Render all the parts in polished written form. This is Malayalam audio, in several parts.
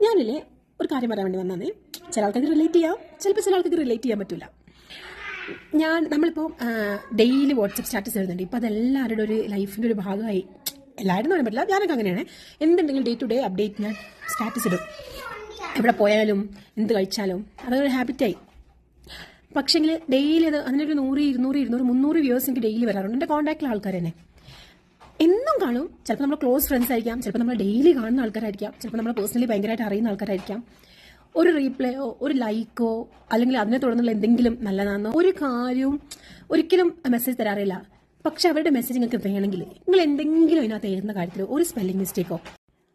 ഞാനില്ലേ ഒരു കാര്യം പറയാൻ വേണ്ടി വന്നേ. ചില ആൾക്കാർക്ക് റിലേറ്റ് ചെയ്യാം, ചിലപ്പോൾ ചില ആൾക്കാർക്ക് റിലേറ്റ് ചെയ്യാൻ പറ്റില്ല. നമ്മളിപ്പോൾ ഡെയിലി വാട്സപ്പ് സ്റ്റാറ്റസ് എഴുതുന്നുണ്ട്. ഇപ്പോൾ അതെല്ലാവരുടെ ഒരു ലൈഫിൻ്റെ ഒരു ഭാഗമായി. എല്ലാവരും പറയാൻ പറ്റില്ല, ഞാനൊക്കെ അങ്ങനെയാണ്. എന്തുണ്ടെങ്കിലും ഡേ ടു ഡേ അപ്ഡേറ്റ് ഞാൻ സ്റ്റാറ്റസ് ഇടും. എവിടെ പോയാലും എന്ത് കഴിച്ചാലും അതൊരു ഹാബിറ്റായി. പക്ഷേങ്കിൽ ഡെയിലി അതിനൊരു 100, 200, 200, 300 വ്യൂവേഴ്സ് എനിക്ക് ഡെയിലി വരാറുണ്ട്. എൻ്റെ കോൺടാക്റ്റിലെ ആൾക്കാർ തന്നെ എന്നും കാണും. ചിലപ്പോൾ നമ്മൾ ക്ലോസ് ഫ്രണ്ട്സ് ആയിരിക്കാം, ചിലപ്പോൾ നമ്മൾ ഡെയിലി കാണുന്ന ആൾക്കാരായിരിക്കാം, ചിലപ്പോൾ നമ്മൾ പേഴ്സണലി ഭയങ്കരമായിട്ട് അറിയുന്ന ആൾക്കാരായിരിക്കാം. ഒരു റീപ്ലേയോ ഒരു ലൈക്കോ അല്ലെങ്കിൽ അതിനെ തുടർന്നുള്ള എന്തെങ്കിലും നല്ലതാണെന്നോ ഒരു കാര്യവും ഒരിക്കലും മെസ്സേജ് തരാറില്ല. പക്ഷെ അവരുടെ മെസ്സേജ് നിങ്ങൾക്ക് വേണമെങ്കിൽ നിങ്ങൾ എന്തെങ്കിലും അതിനകത്ത് എഴുതുന്ന കാര്യത്തിൽ ഒരു സ്പെല്ലിംഗ് മിസ്റ്റേക്കോ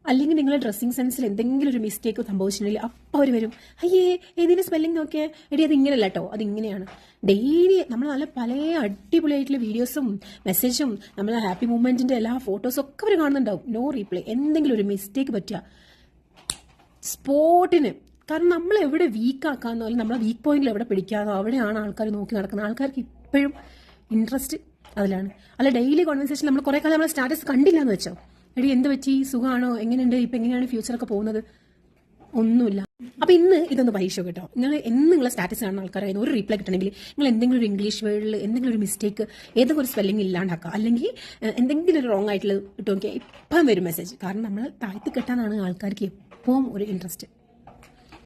അല്ലെങ്കിൽ നിങ്ങളുടെ ഡ്രസ്സിങ് സെൻസിൽ എന്തെങ്കിലും ഒരു മിസ്റ്റേക്കോ സംഭവിച്ചിട്ടുണ്ടെങ്കിൽ അപ്പോൾ അവർ വരും, അയ്യേ ഏതിൻ്റെ സ്പെല്ലിംഗ് നോക്കിയേ, എടി അത് ഇങ്ങനെയല്ല കേട്ടോ, അതിങ്ങനെയാണ്. ഡെയിലി നമ്മൾ നല്ല പല അടിപൊളിയായിട്ടുള്ള വീഡിയോസും മെസ്സേജും നമ്മളെ ഹാപ്പി മൂമെൻറ്റിൻ്റെ എല്ലാ ഫോട്ടോസും ഒക്കെ അവർ കാണുന്നുണ്ടാവും. No reply. എന്തെങ്കിലും ഒരു മിസ്റ്റേക്ക് പറ്റുക സ്പോട്ടിന്. കാരണം നമ്മൾ എവിടെ വീക്കാക്കാന്നോ അല്ലെങ്കിൽ നമ്മളെ വീക്ക് പോയിന്റിൽ എവിടെ പിടിക്കാന്നോ അവിടെയാണ് ആൾക്കാർ നോക്കി നടക്കുന്നത്. ആൾക്കാർക്ക് ഇപ്പോഴും ഇൻട്രസ്റ്റ് അതിലാണ്. അല്ല ഡെയിലി കോൺവെർസേഷൻ നമ്മൾ കുറേ കാലം നമ്മളെ സ്റ്റാറ്റസ് കണ്ടില്ല എന്ന് വെച്ചോ, എടി എന്ത് പറ്റി, സുഖമാണോ, എങ്ങനെയുണ്ട്, ഇപ്പം എങ്ങനെയാണ് ഫ്യൂച്ചറൊക്കെ പോകുന്നത്, ഒന്നുമില്ല. അപ്പം ഇന്ന് ഇതൊന്ന് പരീക്ഷ കേട്ടോ. നിങ്ങളെ സ്റ്റാറ്റസ് കാണുന്ന ആൾക്കാരായിരുന്നു ഒരു റീപ്ലൈ കിട്ടണമെങ്കിൽ നിങ്ങൾ എന്തെങ്കിലും ഒരു ഇംഗ്ലീഷ് വേർഡിൽ എന്തെങ്കിലും ഒരു മിസ്റ്റേക്ക് ഏതൊക്കെ ഒരു സ്പെല്ലിംഗ് ഇല്ലാണ്ടാക്കുക, അല്ലെങ്കിൽ എന്തെങ്കിലും ഒരു റോങ് ആയിട്ടുള്ള ഇട്ട് നോക്കിയാൽ ഇപ്പം വരും മെസ്സേജ്. കാരണം നമ്മൾ താഴ്ത്തി കെട്ടാനാണ് ആൾക്കാർക്ക് എപ്പോഴും ഒരു ഇൻട്രസ്റ്റ്.